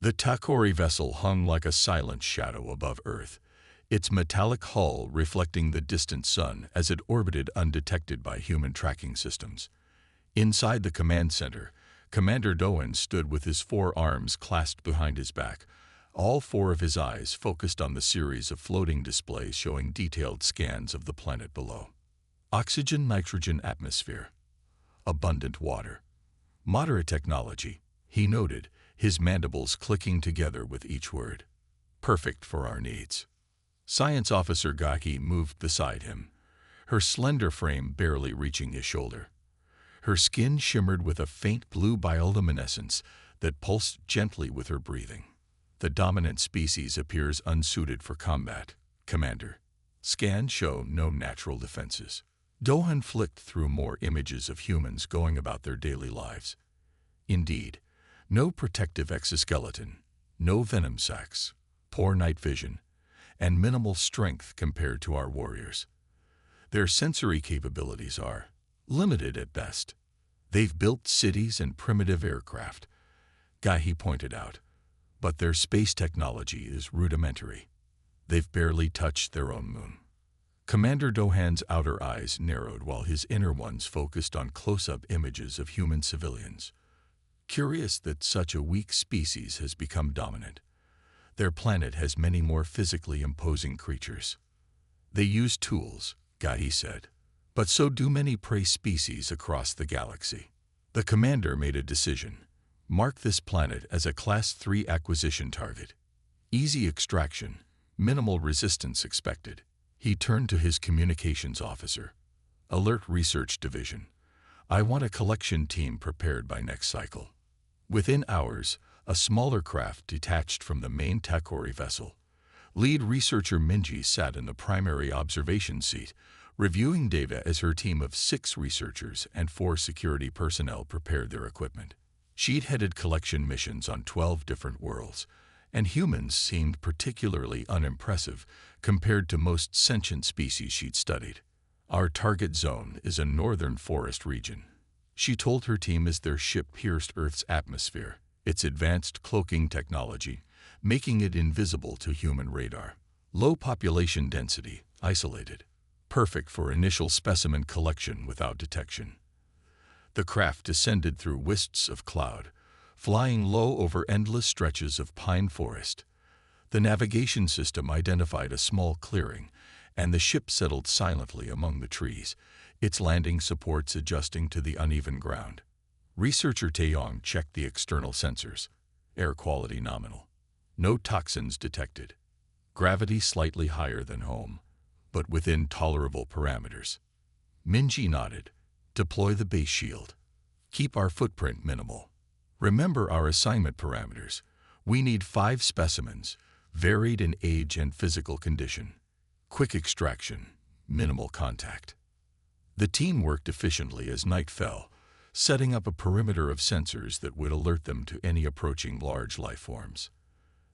The Takori vessel hung like a silent shadow above Earth, its metallic hull reflecting the distant sun as it orbited undetected by human tracking systems. Inside the command center, Commander Doan stood with his 4 arms clasped behind his back, all 4 of his eyes focused on the series of floating displays showing detailed scans of the planet below. Oxygen, nitrogen atmosphere. Abundant water. Moderate technology, he noted, his mandibles clicking together with each word. Perfect for our needs. Science Officer Gaki moved beside him, her slender frame barely reaching his shoulder. Her skin shimmered with a faint blue bioluminescence that pulsed gently with her breathing. The dominant species appears unsuited for combat, Commander. Scans show no natural defenses. Dohan flicked through more images of humans going about their daily lives. Indeed, no protective exoskeleton, no venom sacs, poor night vision, and minimal strength compared to our warriors. Their sensory capabilities are limited at best. They've built cities and primitive aircraft, Gahi pointed out, but their space technology is rudimentary. They've barely touched their own moon. Commander Dohan's outer eyes narrowed while his inner ones focused on close-up images of human civilians. Curious that such a weak species has become dominant. Their planet has many more physically imposing creatures. They use tools, Gahi said, but so do many prey species across the galaxy. The commander made a decision. Mark this planet as a Class 3 acquisition target. Easy extraction, minimal resistance expected. He turned to his communications officer. Alert Research Division. I want a collection team prepared by next cycle. Within hours, a smaller craft detached from the main Takori vessel. Lead researcher Minji sat in the primary observation seat, reviewing data as her team of 6 researchers and 4 security personnel prepared their equipment. She'd headed collection missions on 12 different worlds, and humans seemed particularly unimpressive compared to most sentient species she'd studied. Our target zone is a northern forest region, she told her team as their ship pierced Earth's atmosphere, its advanced cloaking technology making it invisible to human radar. Low population density, isolated. Perfect for initial specimen collection without detection. The craft descended through wisps of cloud, flying low over endless stretches of pine forest. The navigation system identified a small clearing, and the ship settled silently among the trees, its landing supports adjusting to the uneven ground. Researcher Taeyong checked the external sensors. Air quality nominal. No toxins detected. Gravity slightly higher than home, but within tolerable parameters. Minji nodded. Deploy the base shield. Keep our footprint minimal. Remember our assignment parameters. We need 5 specimens, varied in age and physical condition. Quick extraction, minimal contact. The team worked efficiently as night fell, setting up a perimeter of sensors that would alert them to any approaching large life forms.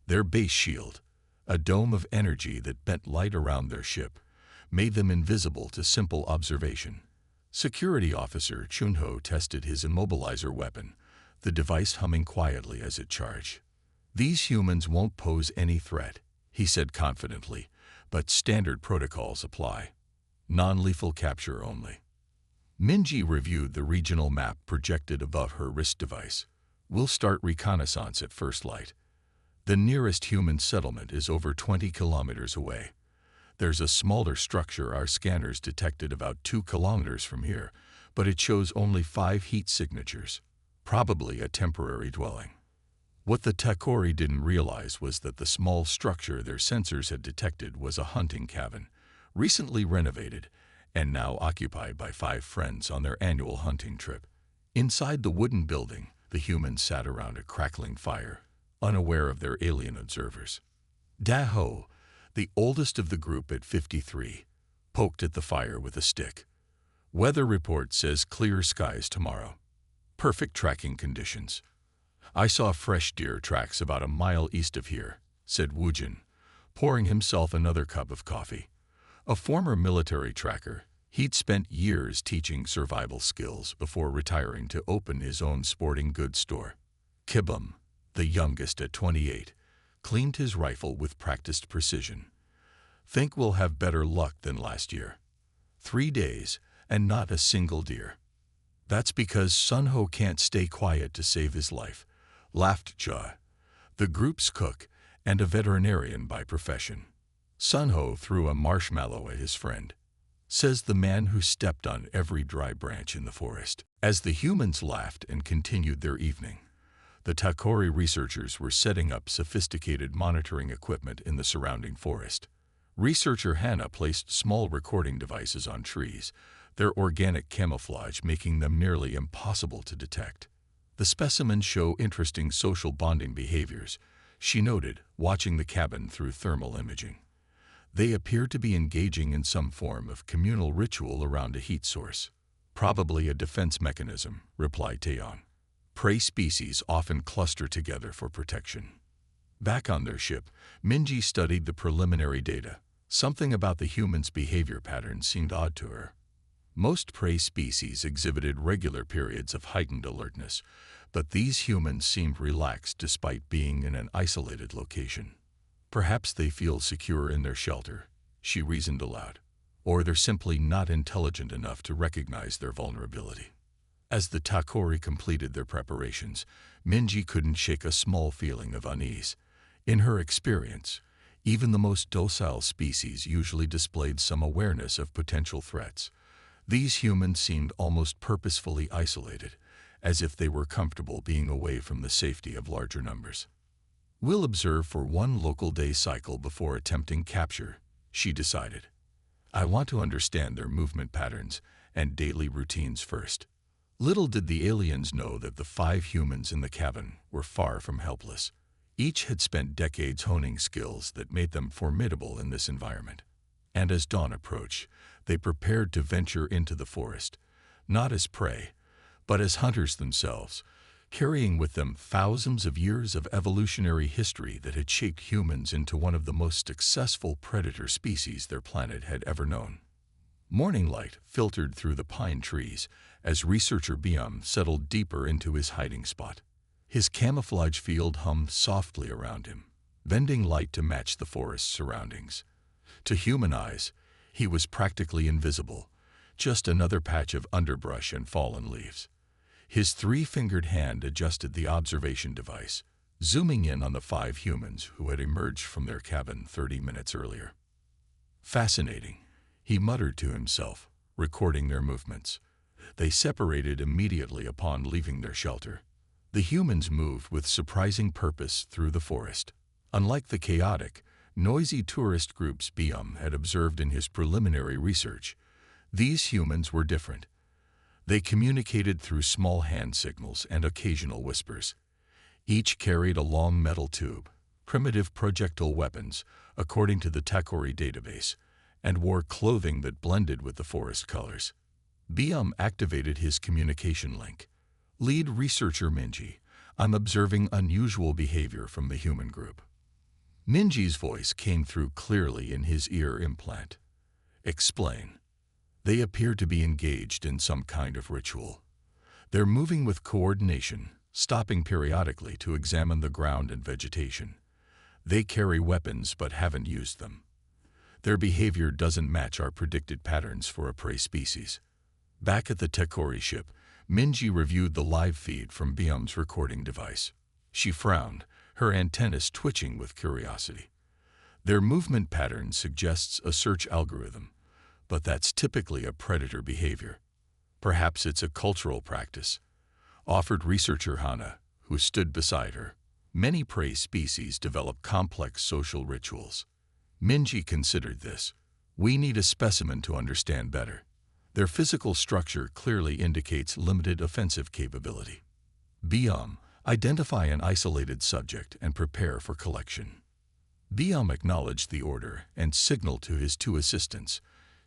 Their base shield, a dome of energy that bent light around their ship, made them invisible to simple observation. Security Officer Chunho tested his immobilizer weapon, the device humming quietly as it charged. These humans won't pose any threat, he said confidently, but standard protocols apply. Non-lethal capture only. Minji reviewed the regional map projected above her wrist device. We'll start reconnaissance at first light. The nearest human settlement is over 20 kilometers away. There's a smaller structure our scanners detected about 2 kilometers from here, but it shows only 5 heat signatures, probably a temporary dwelling. What the Takori didn't realize was that the small structure their sensors had detected was a hunting cabin, recently renovated, and now occupied by 5 friends on their annual hunting trip. Inside the wooden building, the humans sat around a crackling fire, unaware of their alien observers. Daho, the oldest of the group at 53, poked at the fire with a stick. Weather report says clear skies tomorrow. Perfect tracking conditions. I saw fresh deer tracks about a mile east of here, said Woojin, pouring himself another cup of coffee. A former military tracker, he'd spent years teaching survival skills before retiring to open his own sporting goods store. Kibum, the youngest at 28, cleaned his rifle with practiced precision. "Think we'll have better luck than last year. 3 days, and not a single deer." "That's because Sunho can't stay quiet to save his life," laughed Ja, the group's cook and a veterinarian by profession. Sunho threw a marshmallow at his friend. Says the man who stepped on every dry branch in the forest. As the humans laughed and continued their evening, the Takori researchers were setting up sophisticated monitoring equipment in the surrounding forest. Researcher Hannah placed small recording devices on trees, their organic camouflage making them nearly impossible to detect. "The specimens show interesting social bonding behaviors," she noted, watching the cabin through thermal imaging. "They appear to be engaging in some form of communal ritual around a heat source." "Probably a defense mechanism," replied Taeyong. "Prey species often cluster together for protection." Back on their ship, Minji studied the preliminary data. Something about the humans' behavior patterns seemed odd to her. Most prey species exhibited regular periods of heightened alertness, but these humans seemed relaxed despite being in an isolated location. "Perhaps they feel secure in their shelter," she reasoned aloud. "Or they're simply not intelligent enough to recognize their vulnerability." As the Takori completed their preparations, Minji couldn't shake a small feeling of unease. In her experience, even the most docile species usually displayed some awareness of potential threats. These humans seemed almost purposefully isolated, as if they were comfortable being away from the safety of larger numbers. "We'll observe for one local day cycle before attempting capture," she decided. "I want to understand their movement patterns and daily routines first." Little did the aliens know that the 5 humans in the cabin were far from helpless. Each had spent decades honing skills that made them formidable in this environment. And as dawn approached, they prepared to venture into the forest, not as prey, but as hunters themselves, carrying with them thousands of years of evolutionary history that had shaped humans into one of the most successful predator species their planet had ever known. Morning light filtered through the pine trees as researcher Biam settled deeper into his hiding spot. His camouflage field hummed softly around him, bending light to match the forest's surroundings. To human eyes, he was practically invisible, just another patch of underbrush and fallen leaves. His 3-fingered hand adjusted the observation device, zooming in on the 5 humans who had emerged from their cabin 30 minutes earlier. "Fascinating," he muttered to himself, recording their movements. They separated immediately upon leaving their shelter. The humans moved with surprising purpose through the forest. Unlike the chaotic, noisy tourist groups Biam had observed in his preliminary research, these humans were different. They communicated through small hand signals and occasional whispers. Each carried a long metal tube, primitive projectile weapons, according to the Takori database, and wore clothing that blended with the forest colors. Biam activated his communication link. "Lead researcher Minji, I'm observing unusual behavior from the human group." Minji's voice came through clearly in his ear implant. "Explain." "They appear to be engaged in some kind of ritual. They're moving with coordination, stopping periodically to examine the ground and vegetation. They carry weapons but haven't used them. Their behavior doesn't match our predicted patterns for a prey species." Back at the Takori ship, Minji reviewed the live feed from Biam's recording device. She frowned, her antennas twitching with curiosity. "Their movement pattern suggests a search algorithm, but that's typically a predator behavior. Perhaps it's a cultural practice," offered researcher Hana, who stood beside her. "Many prey species develop complex social rituals." Minji considered this. "We need a specimen to understand better. Their physical structure clearly indicates limited offensive capability." "Biam, identify an isolated subject and prepare for collection." Biam acknowledged the order and signaled to his 2 assistants,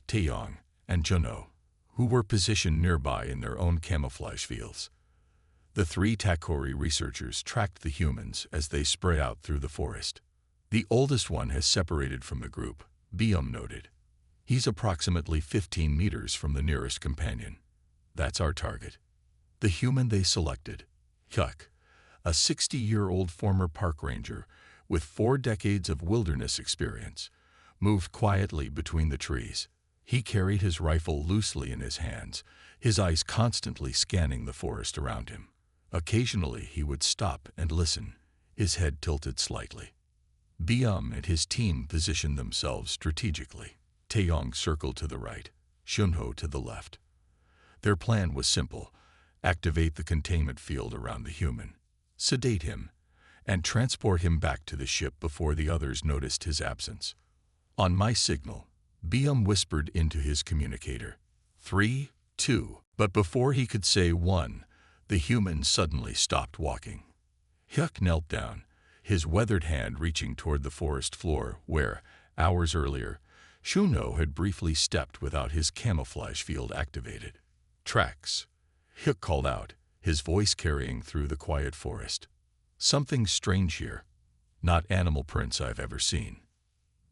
Taeyong and Juno, who were positioned nearby in their own camouflage fields. The 3 Takori researchers tracked the humans as they spread out through the forest. "The oldest one has separated from the group," Biam noted. "He's approximately 15 meters from the nearest companion. That's our target." The human they selected, Hyuk, a 60-year-old former park ranger with 4 decades of wilderness experience, moved quietly between the trees. He carried his rifle loosely in his hands, his eyes constantly scanning the forest around him. Occasionally he would stop and listen, his head tilted slightly. Biam and his team positioned themselves strategically. Taeyong circled to the right, Shunho to the left. Their plan was simple: activate the containment field around the human, sedate him, and transport him back to the ship before the others noticed his absence. On my signal, Biam whispered into his communicator, 3, 2, but before he could say 1, the human suddenly stopped walking. Hyuk knelt down, his weathered hand reaching toward the forest floor where, hours earlier, Shunho had briefly stepped without his camouflage field activated. Tracks, Hyuk called out, his voice carrying through the quiet forest. Something strange here. Not animal prints I've ever seen.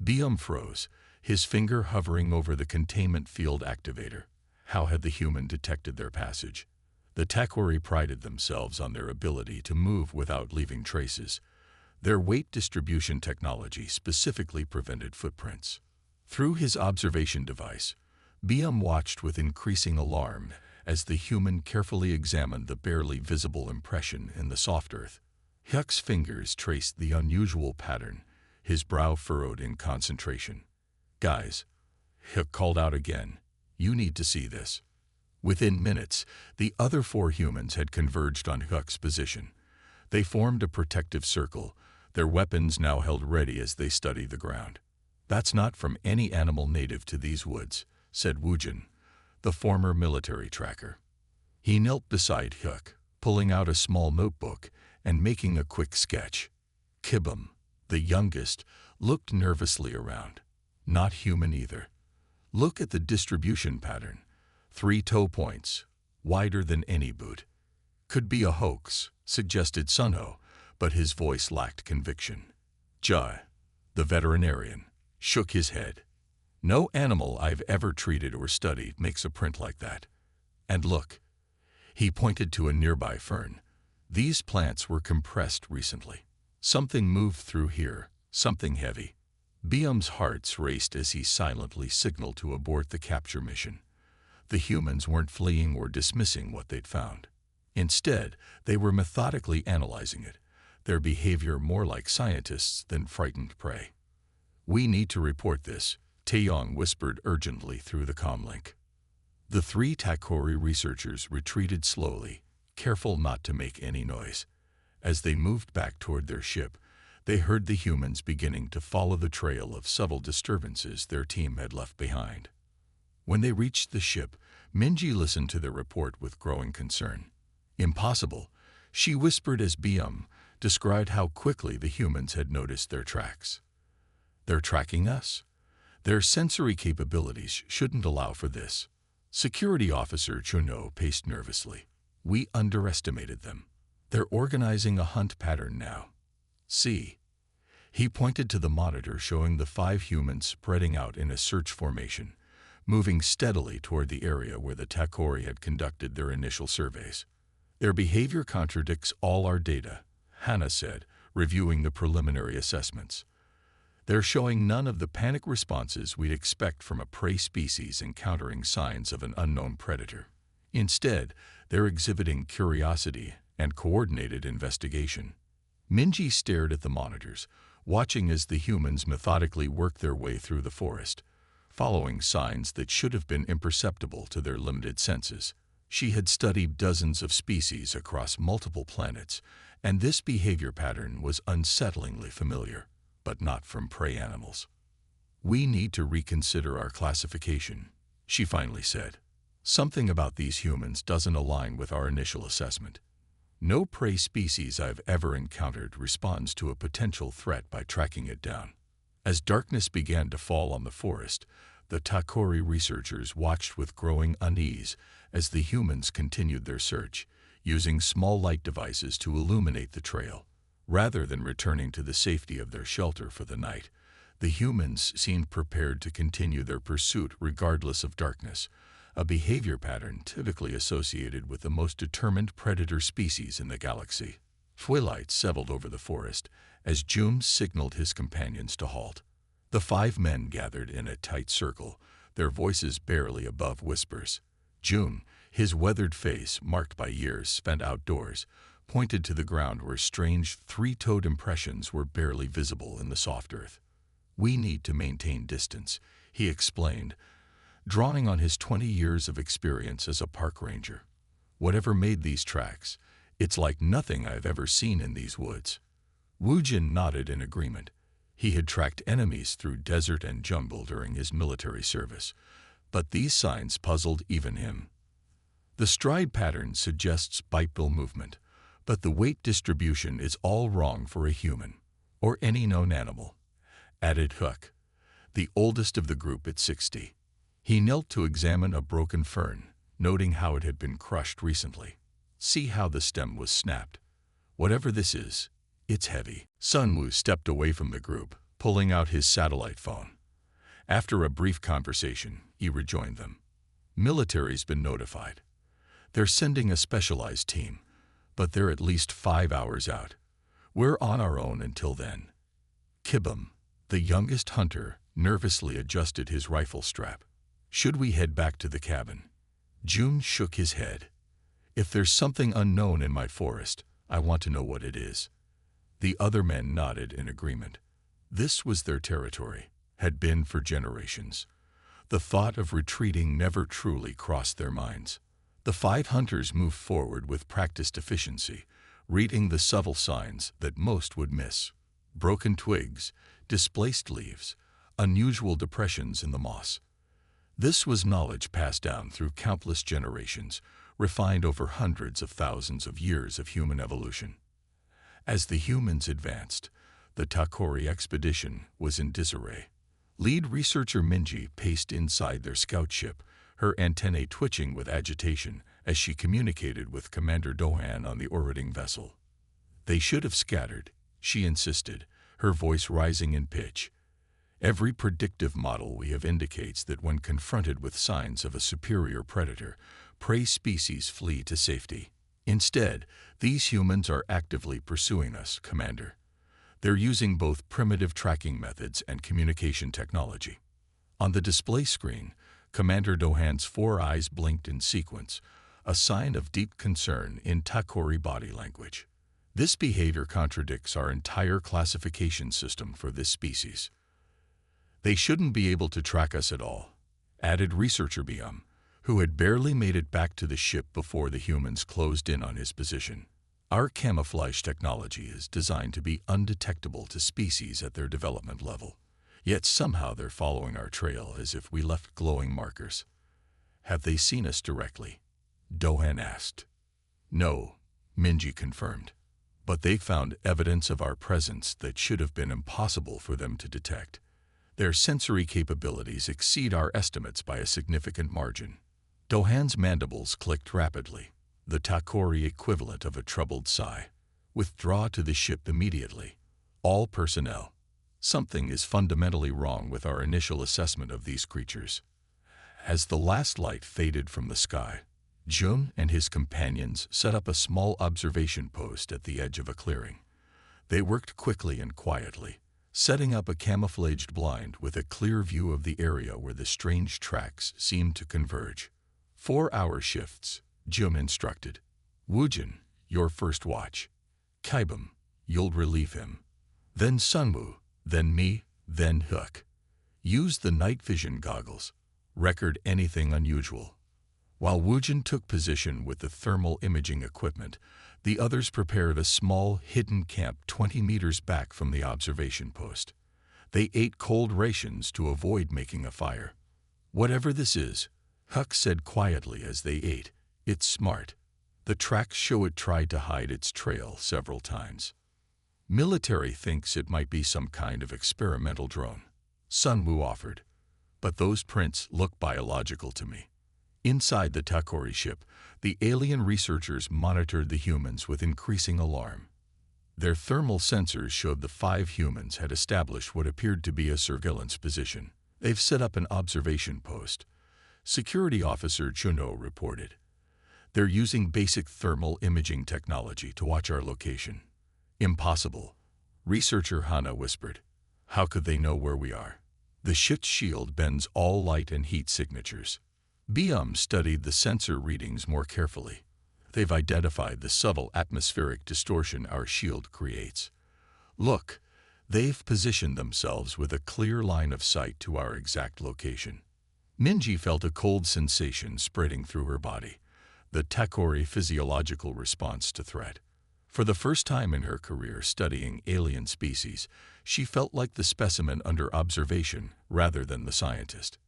Biam froze, his finger hovering over the containment field activator. How had the human detected their passage? The Takori prided themselves on their ability to move without leaving traces. Their weight distribution technology specifically prevented footprints. Through his observation device, Biam watched with increasing alarm as the human carefully examined the barely visible impression in the soft earth. Hyuk's fingers traced the unusual pattern, his brow furrowed in concentration. "Guys," Hyuk called out again, "you need to see this." Within minutes, the other 4 humans had converged on Hyuk's position. They formed a protective circle, their weapons now held ready as they studied the ground. "That's not from any animal native to these woods," said Woojin, the former military tracker. He knelt beside Hyuk, pulling out a small notebook and making a quick sketch. Kibum, the youngest, looked nervously around. Not human either. "Look at the distribution pattern. 3 toe points, wider than any boot." "Could be a hoax," suggested Sunho, but his voice lacked conviction. Jai, the veterinarian, shook his head. "No animal I've ever treated or studied makes a print like that. And look." He pointed to a nearby fern. "These plants were compressed recently. Something moved through here, something heavy." Biam's hearts raced as he silently signaled to abort the capture mission. The humans weren't fleeing or dismissing what they'd found. Instead, they were methodically analyzing it, their behavior more like scientists than frightened prey. "We need to report this," Taeyong whispered urgently through the comlink. The 3 Takori researchers retreated slowly, careful not to make any noise. As they moved back toward their ship, they heard the humans beginning to follow the trail of subtle disturbances their team had left behind. When they reached the ship, Minji listened to their report with growing concern. "Impossible," she whispered as Biam described how quickly the humans had noticed their tracks. "They're tracking us? Their sensory capabilities shouldn't allow for this." Security Officer Chuno paced nervously. "We underestimated them. They're organizing a hunt pattern now. See." He pointed to the monitor showing the 5 humans spreading out in a search formation, moving steadily toward the area where the Takori had conducted their initial surveys. "Their behavior contradicts all our data," Hannah said, reviewing the preliminary assessments. "They're showing none of the panic responses we'd expect from a prey species encountering signs of an unknown predator. Instead, they're exhibiting curiosity and coordinated investigation." Minji stared at the monitors, watching as the humans methodically worked their way through the forest, following signs that should have been imperceptible to their limited senses. She had studied dozens of species across multiple planets, and this behavior pattern was unsettlingly familiar, but not from prey animals. "We need to reconsider our classification," she finally said. "Something about these humans doesn't align with our initial assessment. No prey species I've ever encountered responds to a potential threat by tracking it down." As darkness began to fall on the forest, the Takori researchers watched with growing unease as the humans continued their search, using small light devices to illuminate the trail. Rather than returning to the safety of their shelter for the night, the humans seemed prepared to continue their pursuit regardless of darkness, a behavior pattern typically associated with the most determined predator species in the galaxy. Twilight settled over the forest as June signaled his companions to halt. The 5 men gathered in a tight circle, their voices barely above whispers. June, his weathered face marked by years spent outdoors, pointed to the ground where strange 3-toed impressions were barely visible in the soft earth. "We need to maintain distance," he explained, drawing on his 20 years of experience as a park ranger. "Whatever made these tracks, it's like nothing I've ever seen in these woods." Woojin nodded in agreement. He had tracked enemies through desert and jungle during his military service, but these signs puzzled even him. The stride pattern suggests bipedal movement, but the weight distribution is all wrong for a human, or any known animal, added Hook, the oldest of the group at 60. He knelt to examine a broken fern, noting how it had been crushed recently. "See how the stem was snapped. Whatever this is, it's heavy." Sunwoo stepped away from the group, pulling out his satellite phone. After a brief conversation, he rejoined them. "Military's been notified. They're sending a specialized team, but they're at least 5 hours out. We're on our own until then." Kibum, the youngest hunter, nervously adjusted his rifle strap. "Should we head back to the cabin?" June shook his head. "If there's something unknown in my forest, I want to know what it is." The other men nodded in agreement. This was their territory, had been for generations. The thought of retreating never truly crossed their minds. The 5 hunters moved forward with practiced efficiency, reading the subtle signs that most would miss. Broken twigs, displaced leaves, unusual depressions in the moss. This was knowledge passed down through countless generations, refined over hundreds of thousands of years of human evolution. As the humans advanced, the Takori expedition was in disarray. Lead researcher Minji paced inside their scout ship, her antennae twitching with agitation as she communicated with Commander Dohan on the orbiting vessel. "They should have scattered," she insisted, her voice rising in pitch. "Every predictive model we have indicates that when confronted with signs of a superior predator, prey species flee to safety. Instead, these humans are actively pursuing us, Commander. They're using both primitive tracking methods and communication technology." On the display screen, Commander Dohan's 4 eyes blinked in sequence, a sign of deep concern in Takori body language. "This behavior contradicts our entire classification system for this species. They shouldn't be able to track us at all," added researcher Biam, who had barely made it back to the ship before the humans closed in on his position. "Our camouflage technology is designed to be undetectable to species at their development level. Yet somehow they're following our trail as if we left glowing markers." "Have they seen us directly?" Dohan asked. "No," Minji confirmed. "But they found evidence of our presence that should have been impossible for them to detect. Their sensory capabilities exceed our estimates by a significant margin." Dohan's mandibles clicked rapidly, the Takori equivalent of a troubled sigh. "Withdraw to the ship immediately. All personnel. Something is fundamentally wrong with our initial assessment of these creatures." As the last light faded from the sky, Jun and his companions set up a small observation post at the edge of a clearing. They worked quickly and quietly, setting up a camouflaged blind with a clear view of the area where the strange tracks seemed to converge. 4-hour shifts, Jun instructed. "Woojin, your first watch. Kaibum, you'll relieve him. Then Sunwoo, then me, then Hook. Use the night vision goggles. Record anything unusual." While Woojin took position with the thermal imaging equipment, the others prepared a small, hidden camp 20 meters back from the observation post. They ate cold rations to avoid making a fire. "Whatever this is," Huck said quietly as they ate, "it's smart. The tracks show it tried to hide its trail several times. Military thinks it might be some kind of experimental drone," Sunwoo offered. "But those prints look biological to me." Inside the Takori ship, the alien researchers monitored the humans with increasing alarm. Their thermal sensors showed the 5 humans had established what appeared to be a surveillance position. "They've set up an observation post," Security Officer Chuno reported. "They're using basic thermal imaging technology to watch our location. Impossible. Researcher Hana whispered. How could they know where we are? The ship's shield bends all light and heat signatures. Bium studied the sensor readings more carefully. They've identified the subtle atmospheric distortion our shield creates. Look, they've positioned themselves with a clear line of sight to our exact location. Minji felt a cold sensation spreading through her body, the Takori physiological response to threat. For the first time in her career studying alien species, she felt like the specimen under observation rather than the scientist.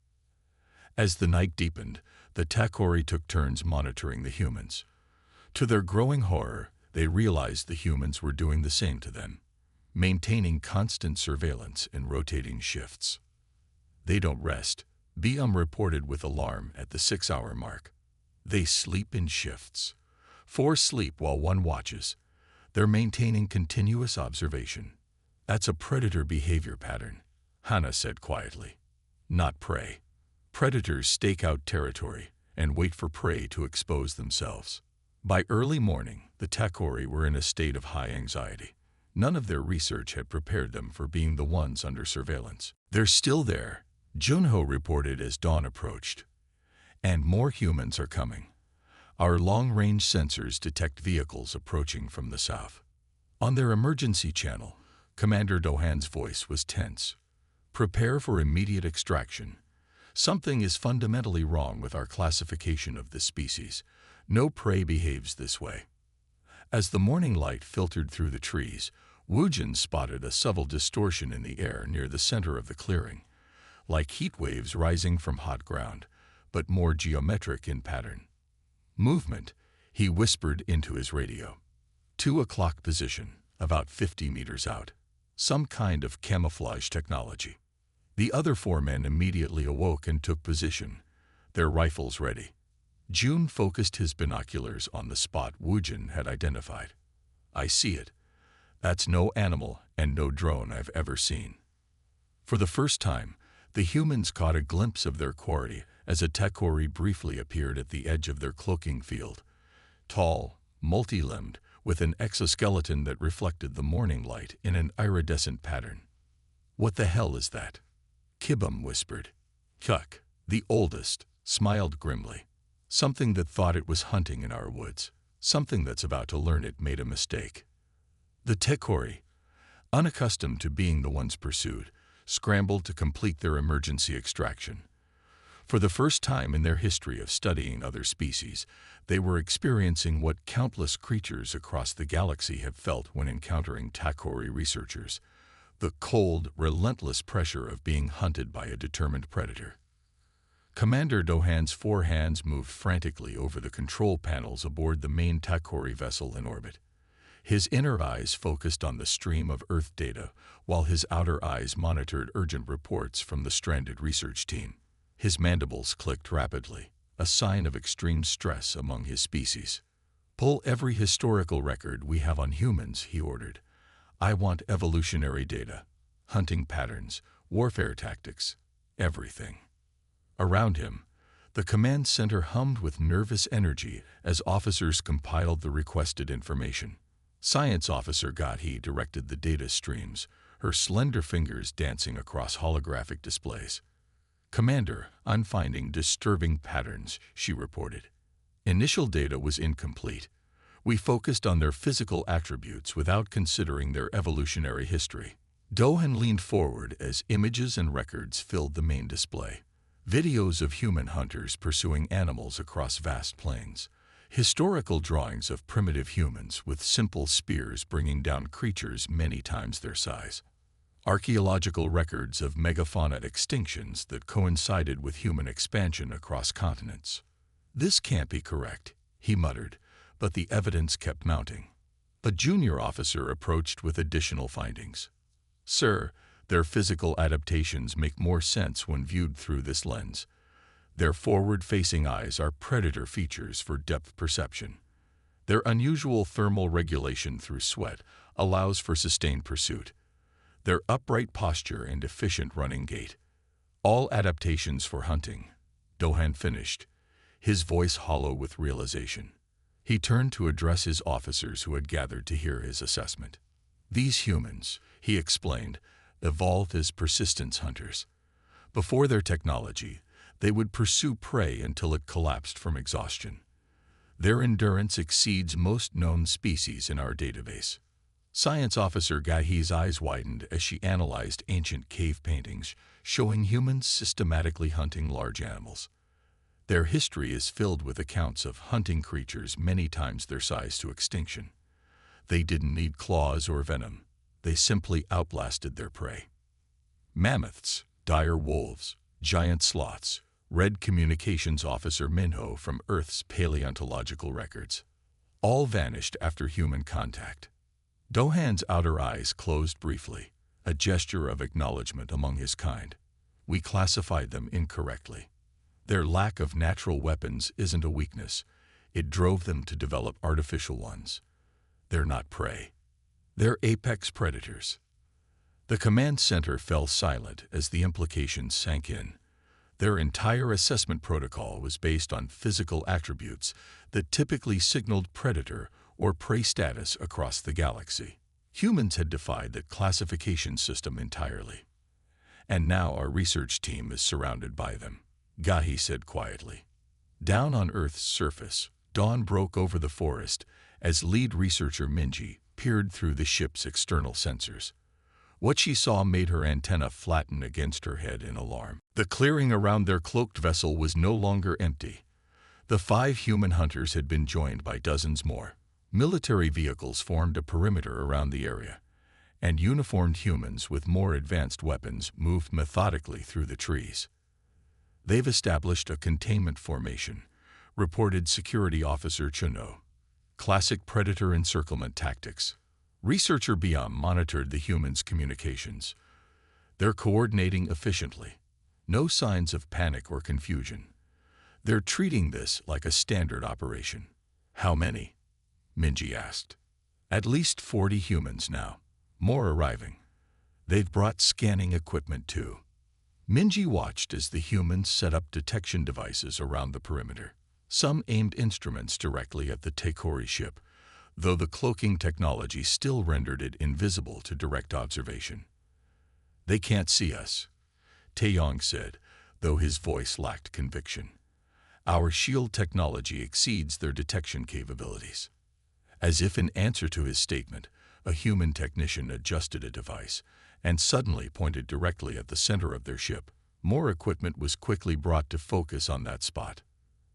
As the night deepened, the Takori took turns monitoring the humans. To their growing horror, they realized the humans were doing the same to them, maintaining constant surveillance in rotating shifts. They don't rest, Bium reported with alarm at the 6-hour mark. They sleep in shifts. 4 sleep while 1 watches. They're maintaining continuous observation. That's a predator behavior pattern, Hana said quietly. Not prey. Predators stake out territory and wait for prey to expose themselves. By early morning, the Takori were in a state of high anxiety. None of their research had prepared them for being the ones under surveillance. They're still there, Junho reported as dawn approached. And more humans are coming. Our long-range sensors detect vehicles approaching from the south. On their emergency channel, Commander Dohan's voice was tense. Prepare for immediate extraction. Something is fundamentally wrong with our classification of this species. No prey behaves this way. As the morning light filtered through the trees, Wujin spotted a subtle distortion in the air near the center of the clearing, like heat waves rising from hot ground, but more geometric in pattern. Movement, he whispered into his radio. 2 o'clock position, about 50 meters out. Some kind of camouflage technology. The other 4 men immediately awoke and took position, their rifles ready. Jun focused his binoculars on the spot Wujin had identified. I see it. That's no animal and no drone I've ever seen. For the first time, the humans caught a glimpse of their quarry as a Takori briefly appeared at the edge of their cloaking field. Tall, multi-limbed, with an exoskeleton that reflected the morning light in an iridescent pattern. What the hell is that? Kibum whispered. Kuk, the oldest, smiled grimly. Something that thought it was hunting in our woods. Something that's about to learn it made a mistake. The Takori, unaccustomed to being the ones pursued, scrambled to complete their emergency extraction. For the first time in their history of studying other species, they were experiencing what countless creatures across the galaxy have felt when encountering Takori researchers: the cold, relentless pressure of being hunted by a determined predator. Commander Dohan's 4 hands moved frantically over the control panels aboard the main Takori vessel in orbit. His inner eyes focused on the stream of Earth data, while his outer eyes monitored urgent reports from the stranded research team. His mandibles clicked rapidly, a sign of extreme stress among his species. Pull every historical record we have on humans, he ordered. I want evolutionary data, hunting patterns, warfare tactics, everything. Around him, the command center hummed with nervous energy as officers compiled the requested information. Science Officer Gathi directed the data streams, her slender fingers dancing across holographic displays. Commander, I'm finding disturbing patterns, she reported. Initial data was incomplete. We focused on their physical attributes without considering their evolutionary history. Dohan leaned forward as images and records filled the main display. Videos of human hunters pursuing animals across vast plains. Historical drawings of primitive humans with simple spears bringing down creatures many times their size. Archaeological records of megafauna extinctions that coincided with human expansion across continents. This can't be correct, he muttered, but the evidence kept mounting. A junior officer approached with additional findings. Sir, their physical adaptations make more sense when viewed through this lens. Their forward-facing eyes are predator features for depth perception. Their unusual thermal regulation through sweat allows for sustained pursuit. Their upright posture and efficient running gait. All adaptations for hunting. Dohan finished, his voice hollow with realization. He turned to address his officers who had gathered to hear his assessment. These humans, he explained, evolved as persistence hunters. Before their technology, they would pursue prey until it collapsed from exhaustion. Their endurance exceeds most known species in our database. Science Officer Gahi's eyes widened as she analyzed ancient cave paintings showing humans systematically hunting large animals. Their history is filled with accounts of hunting creatures many times their size to extinction. They didn't need claws or venom. They simply outlasted their prey. Mammoths, dire wolves, giant sloths, read Communications Officer Minho from Earth's paleontological records. All vanished after human contact. Dohan's outer eyes closed briefly, a gesture of acknowledgement among his kind. We classified them incorrectly. Their lack of natural weapons isn't a weakness. It drove them to develop artificial ones. They're not prey. They're apex predators. The command center fell silent as the implications sank in. Their entire assessment protocol was based on physical attributes that typically signaled predator or prey status across the galaxy. Humans had defied that classification system entirely. And now our research team is surrounded by them, Gahi said quietly. Down on Earth's surface, dawn broke over the forest as lead researcher Minji peered through the ship's external sensors. What she saw made her antenna flatten against her head in alarm. The clearing around their cloaked vessel was no longer empty. The 5 human hunters had been joined by dozens more. Military vehicles formed a perimeter around the area, and uniformed humans with more advanced weapons moved methodically through the trees. They've established a containment formation, reported Security Officer Chuno. Classic predator encirclement tactics. Researcher Biam monitored the humans' communications. They're coordinating efficiently. No signs of panic or confusion. They're treating this like a standard operation. How many? Minji asked. At least 40 humans now. More arriving. They've brought scanning equipment too. Minji watched as the humans set up detection devices around the perimeter. Some aimed instruments directly at the Tekori ship, though the cloaking technology still rendered it invisible to direct observation. They can't see us, Taeyong said, though his voice lacked conviction. Our shield technology exceeds their detection capabilities. As if in answer to his statement, a human technician adjusted a device and suddenly pointed directly at the center of their ship. More equipment was quickly brought to focus on that spot.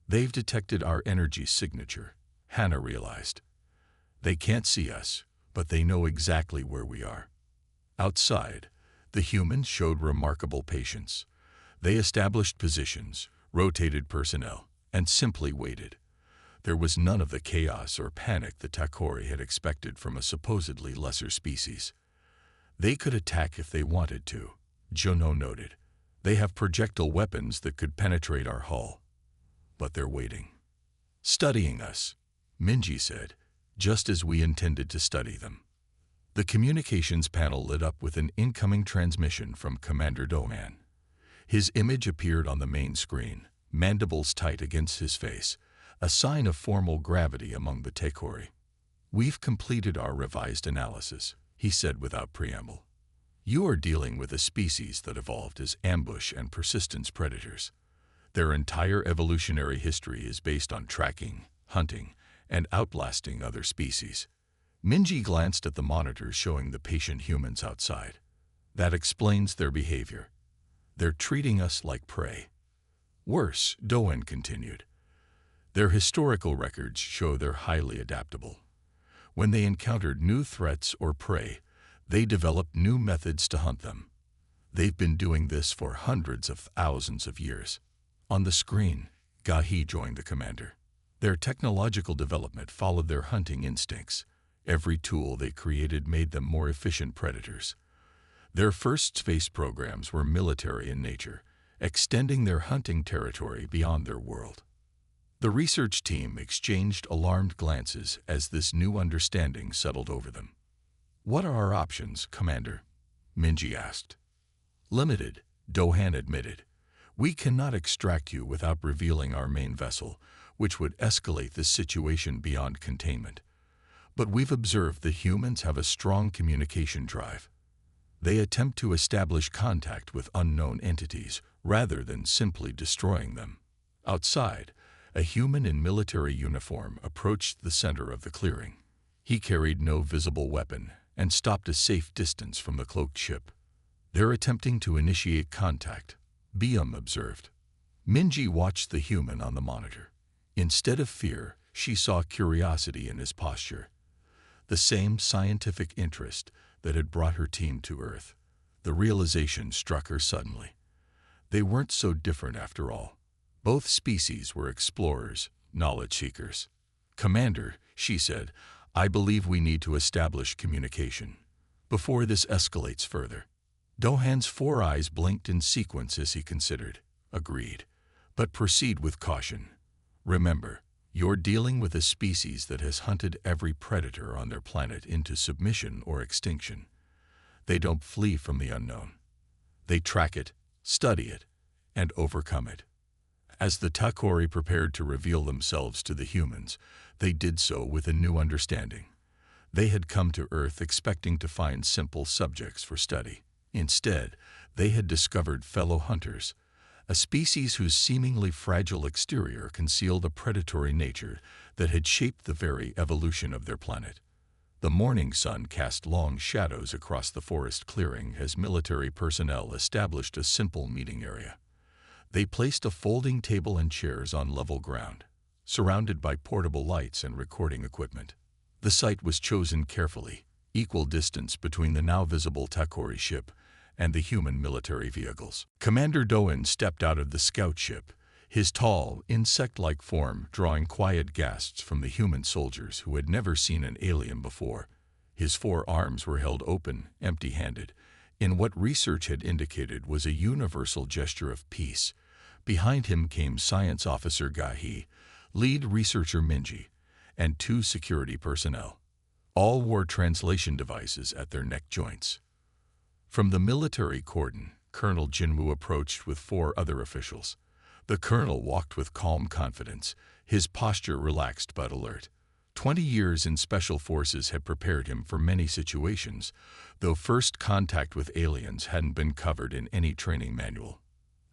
They've detected our energy signature, Hannah realized. They can't see us, but they know exactly where we are. Outside, the humans showed remarkable patience. They established positions, rotated personnel, and simply waited. There was none of the chaos or panic the Takori had expected from a supposedly lesser species. They could attack if they wanted to, Jono noted. They have projectile weapons that could penetrate our hull. But they're waiting. Studying us, Minji said, just as we intended to study them. The communications panel lit up with an incoming transmission from Commander Dohan. His image appeared on the main screen, mandibles tight against his face, a sign of formal gravity among the Tekori. We've completed our revised analysis, he said without preamble. You are dealing with a species that evolved as ambush and persistence predators. Their entire evolutionary history is based on tracking, hunting, and outlasting other species. Minji glanced at the monitors showing the patient humans outside. That explains their behavior. They're treating us like prey. Worse, Doan continued. Their historical records show they're highly adaptable. When they encountered new threats or prey, they developed new methods to hunt them. They've been doing this for hundreds of thousands of years. On the screen, Gahi joined the commander. Their technological development followed their hunting instincts. Every tool they created made them more efficient predators. Their first space programs were military in nature, extending their hunting territory beyond their world. The research team exchanged alarmed glances as this new understanding settled over them. What are our options, Commander? Minji asked. Limited, Dohan admitted. We cannot extract you without revealing our main vessel, which would escalate this situation beyond containment. But we've observed that humans have a strong communication drive. They attempt to establish contact with unknown entities rather than simply destroying them. Outside, a human in military uniform approached the center of the clearing. He carried no visible weapon and stopped a safe distance from the cloaked ship. "They're attempting to initiate contact," Biam observed. Minji watched the human on the monitor. Instead of fear, she saw curiosity in his posture, the same scientific interest that had brought her team to Earth. The realization struck her suddenly. They weren't so different after all. Both species were explorers, knowledge seekers. "Commander," she said, "I believe we need to establish communication before this escalates further." Dohan's 4 eyes blinked in sequence as he considered. "Agreed. But proceed with caution. Remember, you're dealing with a species that has hunted every predator on their planet into submission or extinction. They don't flee from the unknown. They track it, study it, and overcome it." As the Takori prepared to reveal themselves to the humans, they did so with a new understanding. They had come to Earth expecting to find simple subjects for study. Instead, they had discovered fellow hunters, a species whose seemingly fragile exterior concealed a predatory nature that had shaped the very evolution of their planet. The morning sun cast long shadows across the forest clearing as military personnel established a simple meeting area. They placed a folding table and chairs on level ground, surrounded by portable lights and recording equipment. The site was chosen carefully, equal distance between the now visible Takori ship and the human military vehicles. Commander Doan stepped out of the scout ship, his tall, insect-like form drawing quiet gasps from the human soldiers who had never seen an alien before. His 4 arms were held open, empty-handed, in what research had indicated was a universal gesture of peace. Behind him came Science Officer Gahi, lead researcher Minji, and 2 security personnel. All wore translation devices at their neck joints. From the military cordon, Colonel Jinwoo approached with 4 other officials. The colonel walked with calm confidence, his posture relaxed but alert. 20 years in special forces had prepared him for many situations, though first contact with aliens hadn't been covered in any training manual.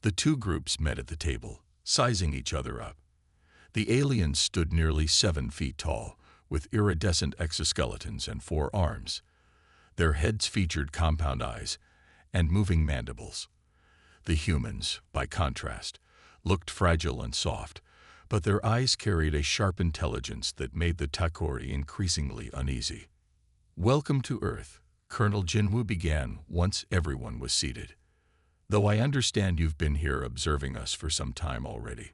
The 2 groups met at the table, sizing each other up. The aliens stood nearly 7 feet tall, with iridescent exoskeletons and 4 arms. Their heads featured compound eyes and moving mandibles. The humans, by contrast, looked fragile and soft, but their eyes carried a sharp intelligence that made the Takori increasingly uneasy. "Welcome to Earth," Colonel Jinwoo began once everyone was seated. "Though I understand you've been here observing us for some time already."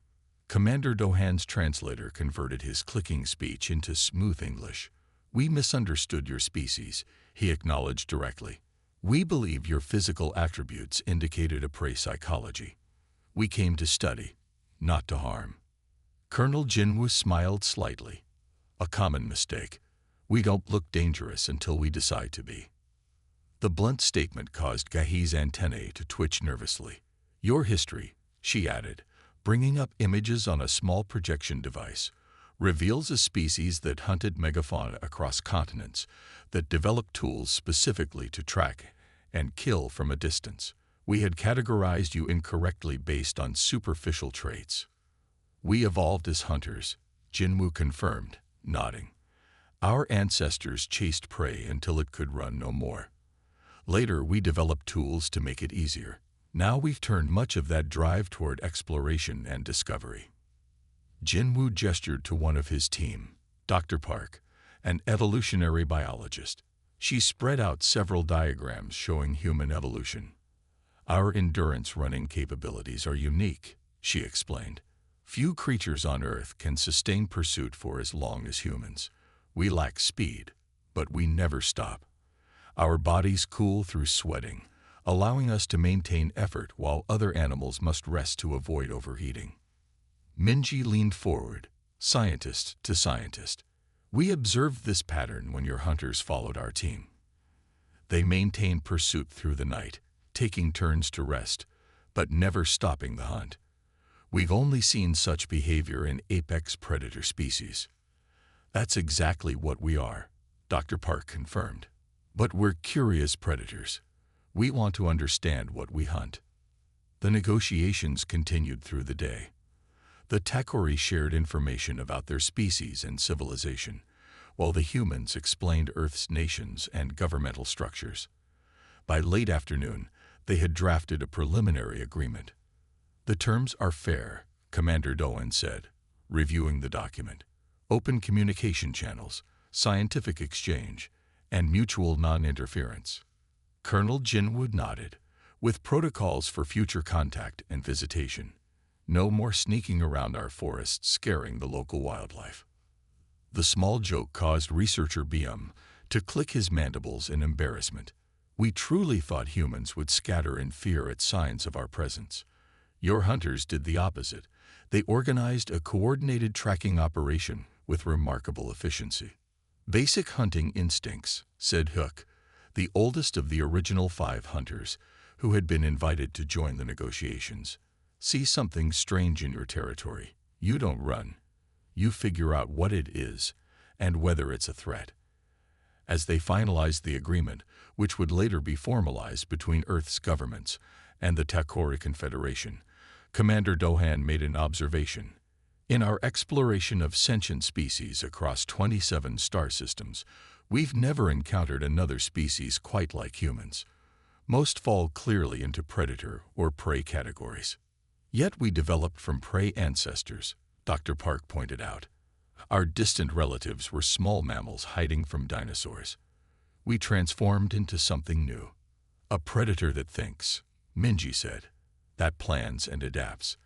Commander Dohan's translator converted his clicking speech into smooth English. "We misunderstood your species," he acknowledged directly. "We believe your physical attributes indicated a prey psychology. We came to study, not to harm." Colonel Jinwoo smiled slightly. "A common mistake. We don't look dangerous until we decide to be." The blunt statement caused Gahi's antennae to twitch nervously. "Your history," she added, bringing up images on a small projection device, "reveals a species that hunted megafauna across continents, that developed tools specifically to track and kill from a distance. We had categorized you incorrectly based on superficial traits." "We evolved as hunters," Jinwoo confirmed, nodding. "Our ancestors chased prey until it could run no more. Later, we developed tools to make it easier. Now we've turned much of that drive toward exploration and discovery." Jinwoo gestured to one of his team, Dr. Park, an evolutionary biologist. She spread out several diagrams showing human evolution. "Our endurance running capabilities are unique," she explained. "Few creatures on Earth can sustain pursuit for as long as humans. We lack speed, but we never stop. Our bodies cool through sweating, allowing us to maintain effort while other animals must rest to avoid overheating." Minji leaned forward, scientist to scientist. "We observed this pattern when your hunters followed our team. They maintained pursuit through the night, taking turns to rest, but never stopping the hunt. We've only seen such behavior in apex predator species. That's exactly what we are, Dr. Park confirmed. "But we're curious predators. We want to understand what we hunt." The negotiations continued through the day. The Takori shared information about their species and civilization, while the humans explained Earth's nations and governmental structures. By late afternoon, they had drafted a preliminary agreement. "The terms are fair," Commander Doan said, reviewing the document. "Open communication channels, scientific exchange, and mutual non-interference." Colonel Jinwoo nodded, "with protocols for future contact and visitation. No more sneaking around our forests scaring the local wildlife." The small joke caused researcher Bium to click his mandibles in embarrassment. "We truly thought humans would scatter in fear at signs of our presence. Your hunters did the opposite. They organized a coordinated tracking operation with remarkable efficiency." "Basic hunting instincts," said Hook, the oldest of the original 5 hunters, who had been invited to join the negotiations. "See something strange in your territory. You don't run. You figure out what it is and whether it's a threat." As they finalized the agreement, which would later be formalized between Earth's governments and the Takori Confederation, Commander Dohan made an observation. "In our exploration of sentient species across 27 star systems, we've never encountered another species quite like humans. Most fall clearly into predator or prey categories. Yet we developed from prey ancestors," Dr. Park pointed out. "Our distant relatives were small mammals hiding from dinosaurs. We transformed into something new. A predator that thinks," Minji said, "that plans and adapts,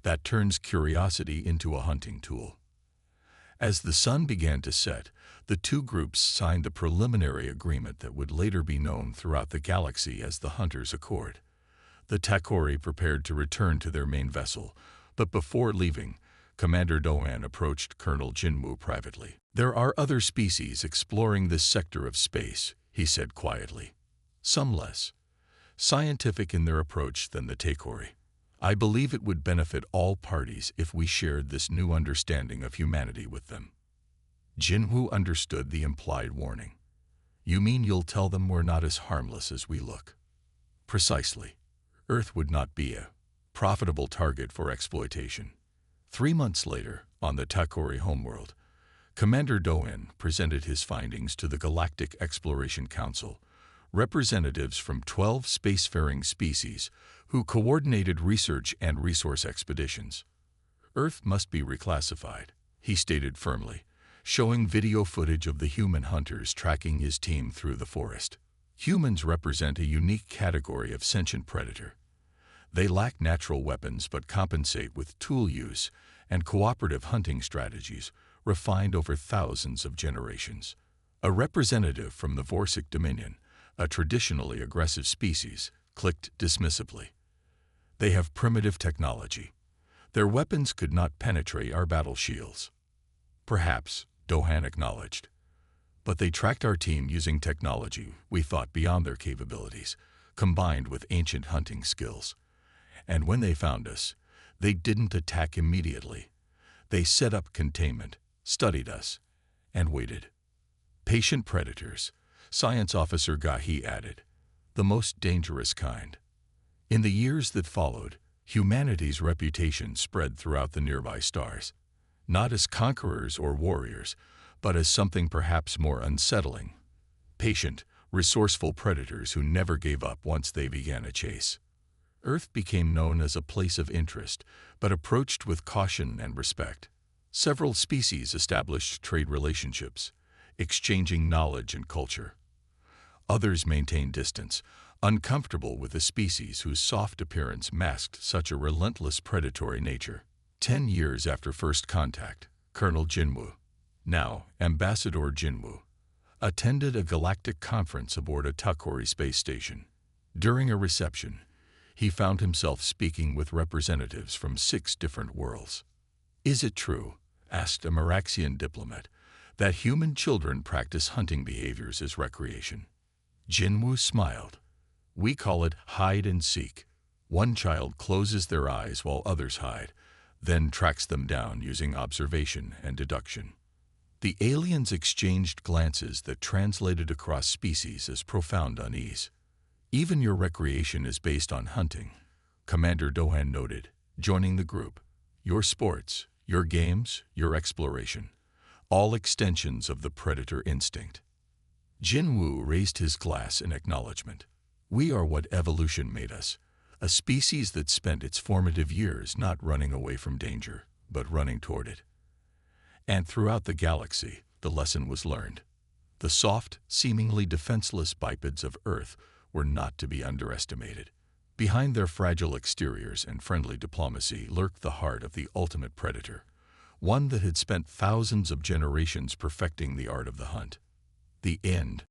that turns curiosity into a hunting tool." As the sun began to set, the 2 groups signed the preliminary agreement that would later be known throughout the galaxy as the Hunters' Accord. The Takori prepared to return to their main vessel, but before leaving, Commander Doan approached Colonel Jinwoo privately. "There are other species exploring this sector of space," he said quietly. "Some less scientific in their approach than the Takori. I believe it would benefit all parties if we shared this new understanding of humanity with them." Jinwoo understood the implied warning. "You mean you'll tell them we're not as harmless as we look?" "Precisely. Earth would not be a profitable target for exploitation." 3 months later, on the Takori homeworld, Commander Doan presented his findings to the Galactic Exploration Council, representatives from 12 spacefaring species who coordinated research and resource expeditions. "Earth must be reclassified," he stated firmly, showing video footage of the human hunters tracking his team through the forest. "Humans represent a unique category of sentient predator. They lack natural weapons but compensate with tool use and cooperative hunting strategies refined over thousands of generations. A representative from the Vorsic Dominion, a traditionally aggressive species, clicked dismissively. "They have primitive technology. Their weapons could not penetrate our battle shields." "Perhaps," Dohan acknowledged. "But they tracked our team using technology we thought beyond their capabilities, combined with ancient hunting skills. And when they found us, they didn't attack immediately. They set up containment, studied us, and waited." "Patient predators," Science Officer Gahi added, "the most dangerous kind." In the years that followed, humanity's reputation spread throughout the nearby stars, not as conquerors or warriors, but as something perhaps more unsettling. Patient, resourceful predators who never gave up once they began a chase. Earth became known as a place of interest, but approached with caution and respect. Several species established trade relationships, exchanging knowledge and culture. Others maintained distance, uncomfortable with a species whose soft appearance masked such a relentless predatory nature. 10 years after first contact, Colonel Jinwoo, now Ambassador Jinwoo, attended a galactic conference aboard a Takori space station. During a reception, he found himself speaking with representatives from 6 different worlds. "Is it true," asked a Meraxian diplomat, "that human children practice hunting behaviors as recreation?" Jinwoo smiled. "We call it hide and seek. One child closes their eyes while others hide, then tracks them down using observation and deduction." The aliens exchanged glances that translated across species as profound unease. Even your recreation is based on hunting, Commander Dohan noted, joining the group. Your sports, your games, your exploration, all extensions of the predator instinct. Jin Wu raised his glass in acknowledgement. We are what evolution made us, a species that spent its formative years not running away from danger, but running toward it. And throughout the galaxy, the lesson was learned. The soft, seemingly defenseless bipeds of Earth were not to be underestimated. Behind their fragile exteriors and friendly diplomacy lurked the heart of the ultimate predator, one that had spent thousands of generations perfecting the art of the hunt. The end.